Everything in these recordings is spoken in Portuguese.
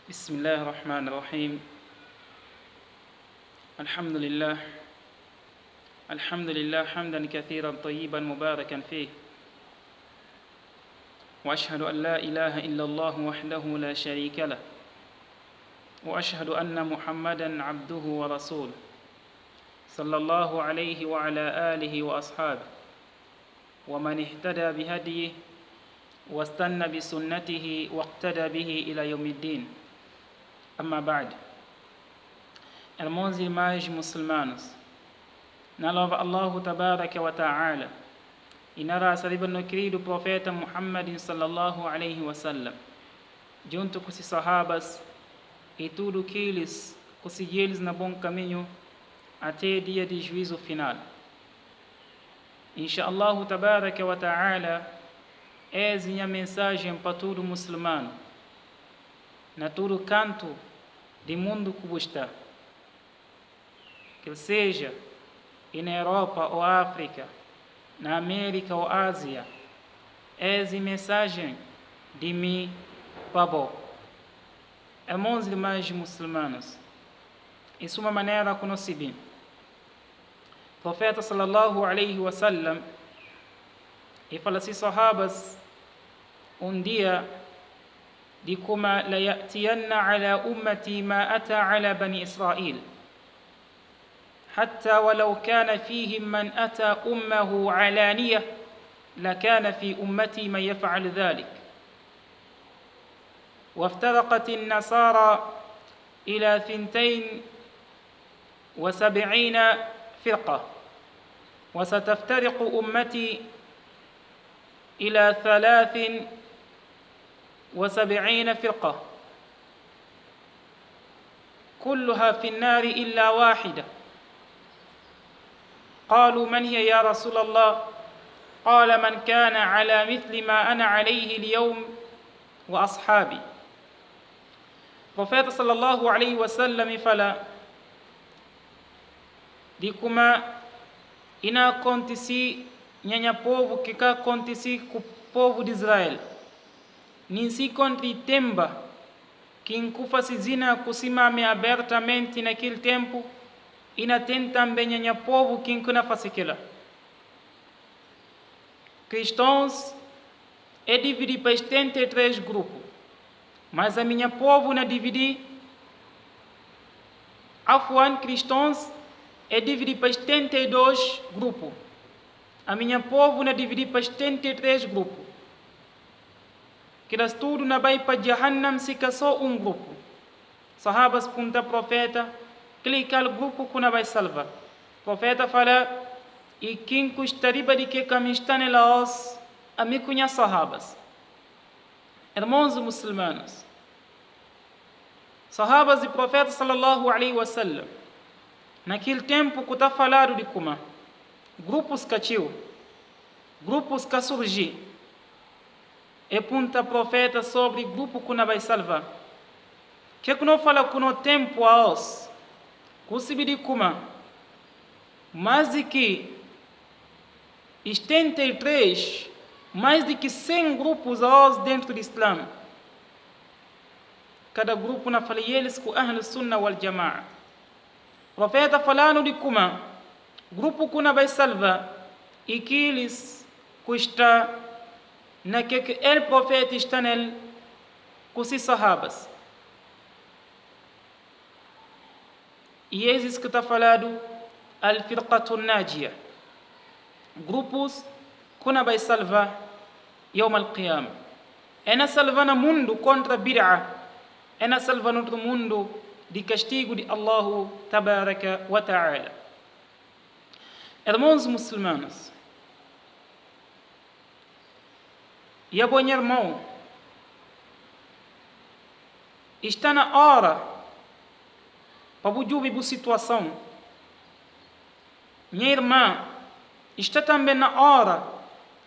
بسم الله الرحمن الرحيم. الحمد لله حمدا كثيرا طيبا مباركا فيه، وأشهد أن لا إله إلا الله وحده لا شريك له، وأشهد أن محمدا عبده ورسوله صلى الله عليه وعلى آله وأصحابه ومن اهتدى بهديه واستنى بسنته واقتدى به إلى يوم الدين. Amma ba'd. Irmãos e irmãs muçulmanos, na louva Allahu tabaraka wa ta'ala e na raça do querido profeta Muhammad sallallahu alaihi wasallam, junto com seus sahabas e tudo que eles conseguiram no bom caminho até dia de juízo final. Inshallah tabaraka wa ta'ala, essa é a mensagem para todo muçulmano, na todo canto do mundo que está, que seja na Europa ou África, na América ou Ásia. Essa é a mensagem de mim para vós, irmãos e irmãs muçulmanos. Isso é uma maneira que nós sabemos. O profeta sallallahu alaihi wasallam e fala assim, sahabas, dia de como la ya'tiyanna ala ummati ma ata ala bani Israil, hatta walau kana fihim man ata ummahu alaniyah lakana fi ummati man yaf'al dhalik. وافترقت النصارى إلى 72 فرقة، وستفترق أمتي إلى 73 فرقة، كلها في النار إلا واحدة. قالوا من هي يا رسول الله؟ قال من كان على مثل ما أنا عليه اليوم وأصحابي. Profeta sallallahu alaihi wasallam fala de como ina aconteci nhanha povo que cá aconteci com o povo de Israel. Ninsi contra temba que incufa zina kusimame abertamente naquele tempo, e na tem também nhanha povo que incuna fasekela. Cristãos é dividido para 73 grupos, mas a minha povo na dividi afuan cristãos é dividido para 72 grupos. A minha povo na dividi para 73 grupos. Que das tudo na vai para Jahannam se só um grupo. Sahabas punta profeta, clica o grupo que não vai salvar. Profeta fala, e quem custaria de que caminho está nelas, a mim conhece sahabas. Irmãos muçulmanos, sahabas do profeta sallallahu alaihi wasallam, naquele tempo que está falado de como grupos que tinham, grupos que surgiram, e punta profeta sobre grupo que não vai salvar. Que não fala que no tempo a os, que como mais de que 73, mais de que 100 grupos a os dentro do Islã. Cada grupo na fala eles com Ahl Sunnah wal Jama'a. Profeta falando de como grupo que não vai salvar e que eles custa na que o profeta está nele com seus sahabas. E esses que está falado al-firqatun najiyah, grupos que não vai salvar Yawm al-Qiyamah. É na salvar no mundo contra bid'ah, é na salvar no mundo de castigo de Allah tabaraka wa ta'ala. Irmãos muçulmanos, e a bom irmão, está na hora para bujubir a situação. Minha irmã, está também na hora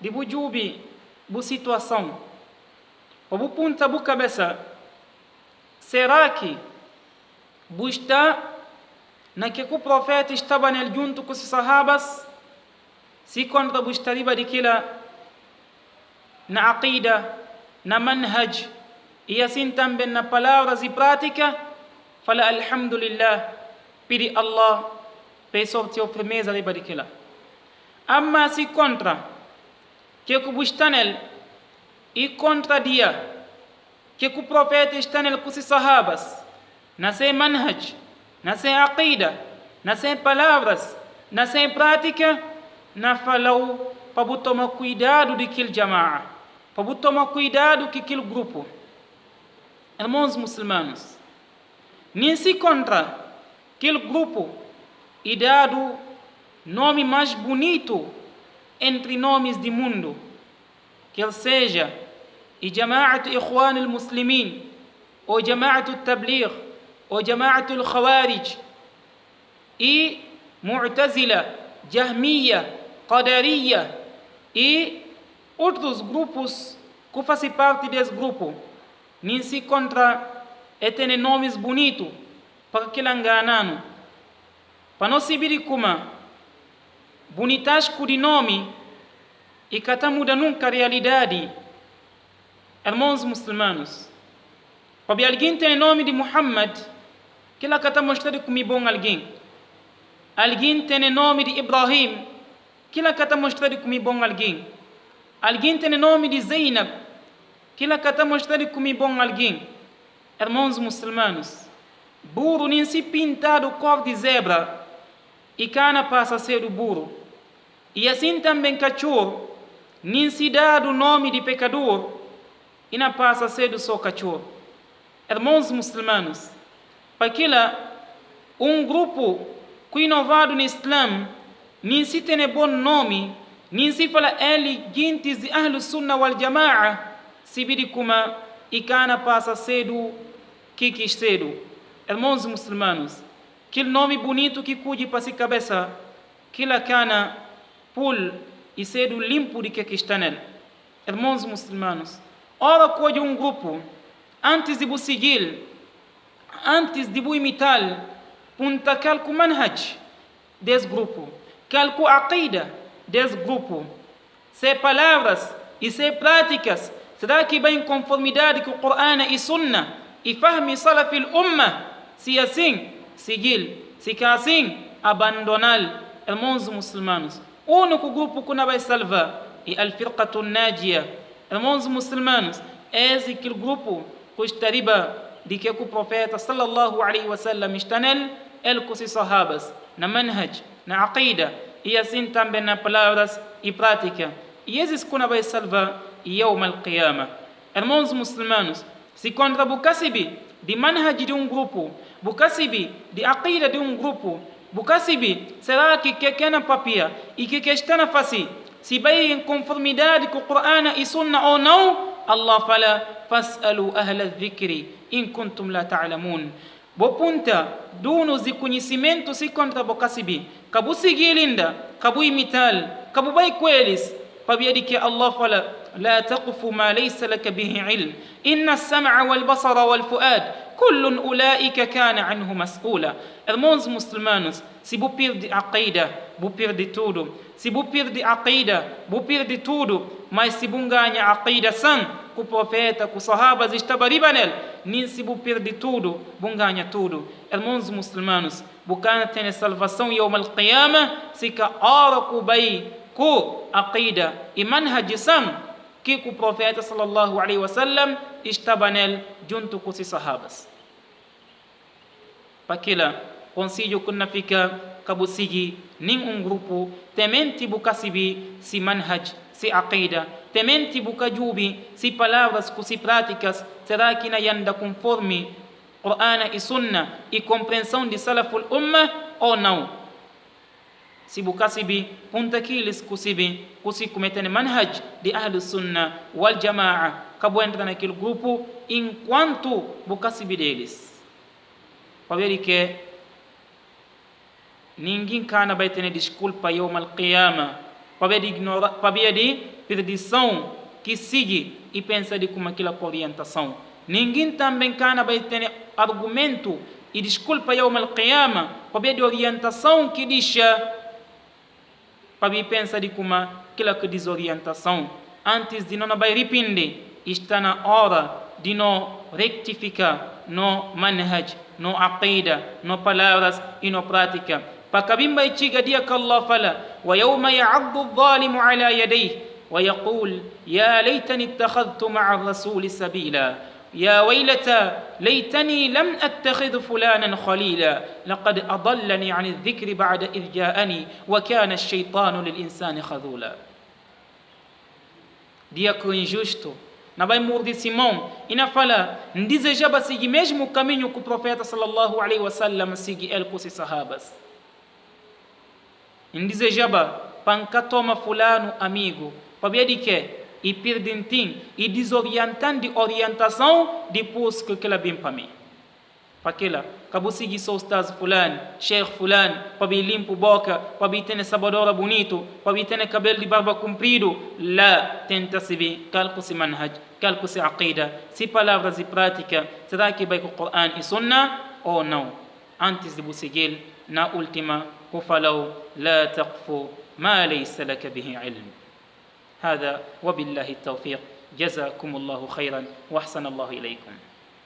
de bujubir a situação. Para o ponta a cabeça, será que está na que o profeta estava nele junto com os sahabas, se contra gostaria daquela na aqida, na manhaj, e assim também na palavras e prática, fala alhamdulillah, pede Allah, peço a firmeza de barikela. Amma se contra, que o estanel e contradia, que o profeta estanel com os sahabas, na sem manhaj, na sem aqida, na sem palavras, na sem prática, na falau para tomar cuidado daquele jama'a, para tomar cuidado com aquele grupo. Irmãos muçulmanos, nem se contra aquele grupo e dado nome mais bonito entre nomes do mundo, que ele seja e Jama'at Ikhwan al-Muslimin, ou Jama'at al-Tabligh, ou Jama'at al-Khawarij, e Mu'tazila, Jahmiya, Qadariya e outros grupos que fazem parte desse grupo. Nem se contra e tem nomes bonitos para aquele enganano. Para não se vir como bonitasco de nome e que está muda nunca a realidade. Irmãos muçulmanos, para alguém tem nome de Muhammad, que ela está mostrando como bom alguém. Alguém tem nome de Ibrahim, que ela está mostrando como bom alguém. Alguém tem nome de Zainab, que ela está mostrando como bom alguém. Irmãos muçulmanos, burro nem se pintado cor de zebra e cana passa a ser o burro. E assim também cachorro, nem se dá o nome de pecador e não passa a ser do seu cachorro. Irmãos muçulmanos, para aquela grupo que inovado no Islã, nem se tem bom nome, nem se fala ele guintes de Ahlus Sunnah wal Jama'a, se vire como e cana passa a ser do que quis ser. Irmãos muçulmanos, aquele nome bonito que cuide para se cabeça, que la cana pul e ser limpo de que está nele. Irmãos muçulmanos, ora cuide grupo, antes de você seguir, antes de você imitar, punta calco manhaj desse grupo, calco aqida desse grupo, se palavras e se práticas, será que vai em conformidade com o Corão e Sunna e fahmi salafil umma? Se assim, seguir, se que assim, abandonar. Irmãos muçulmanos, o único grupo que não vai salvar é al-firqatun najia. Irmãos muçulmanos, esse que o grupo que está riba de que o profeta sallallahu alaihi wasallam está nele, ele com seus sahabas, na manhaj, na aqida, e assim também na palavras e prática. E esses que não vai salvar يوم القيامة. Irmãos muçulmanos, se contra Bukasibi de manhaj de grupo, Bukasibi de aqida de grupo, Bukasibi será que na papia e que está na face, se vai em conformidade com o Corão e Sunna ou não, Allah fala, fas'alu ahla dhikri in kuntum la ta'lamun. Bo punta, donos de conhecimento se contra Bukasibi, kabu seguir linda, kabu imitar, kabu vai com eles, para ver que Allah fala, لا تقف ما ليس لك به علم إن السمع والبصر والفؤاد كل أولئك كان عنه مسؤولا. Irmãos muçulmanos, se você perde a aqida, você perde tudo. Se você perde a aqida, você perde tudo. Mas se você ganha a aqida sã, que o profeta, que os sahabas estavam riba nele, nem se você perde tudo, você ganha tudo. Irmãos muçulmanos, você tem salvação يوم القيامة, se que a hora que vai com a aqida e manhaj sã, que o profeta sallallahu alaihi wasallam estava nele junto com os sahabas. Para que lá, consigo que não fica cabo seguir nenhum grupo, temente buka sibi si manhaj, si aqida, temente buka jubi si palavras, si práticas, será que na yanda conforme Corão e Sunna e compreensão de salaful ummah ou não? Se bukasibi punta kilis kusibi kusi cometendo manhaj de Ahlus Sunnah wal Jama'a, acabou entrando naquele grupo enquanto bukasibi deles. Para ver que ninguém cana vai ter desculpa yawm al-qiyama, para ver de perdição que sigue e pensa de como aquela orientação. Ninguém também cana vai ter argumento e desculpa yawm al-qiyama, para ver de orientação que deixa para mim pensa de como aquela que desorientação. Antes de não vai arrepender, está na hora de não rectificar no manhaj, no aqida, no palavras e no prática. Pakabimba ichiga dia que Allah fala: وَيَوْمَ يَعَضُّ الظَّالِمُ عَلَى يَدَيْهِ ويقول يا ليتني اتخذت مع الرسول سبيلا يا ويلتى ليتني لم أتخذ فلانا خليلا لقد أضلني عن الذكر بعد إذ جاءني وكان الشيطان للإنسان خذولا. Dia que o injusto não vai morrer Simão e não fala, desejava seguir mesmo o caminho que o profeta sallallahu alaihi wasallam seguiu ele com os sahabas. Desejava panca toma fulano amigo, para ver de que e perdentim e desorientando de orientação depois que aquela vem para mim. Para aquela, acabou seguir só o estás fulano, sheikh fulano, para vir limpo boca, para vir ter sabadora bonito, para vir ter cabelo de barba comprido, lá tenta se ver, calco se manhaj, calco se aqida, se palavras e prática, será que vai com o Coran e Sunna ou não? Antes de você seguir, na última, que falou, لا تقف ما ليس لك به علم. هذا وبالله التوفيق. جزاكم الله خيرا وأحسن الله إليكم.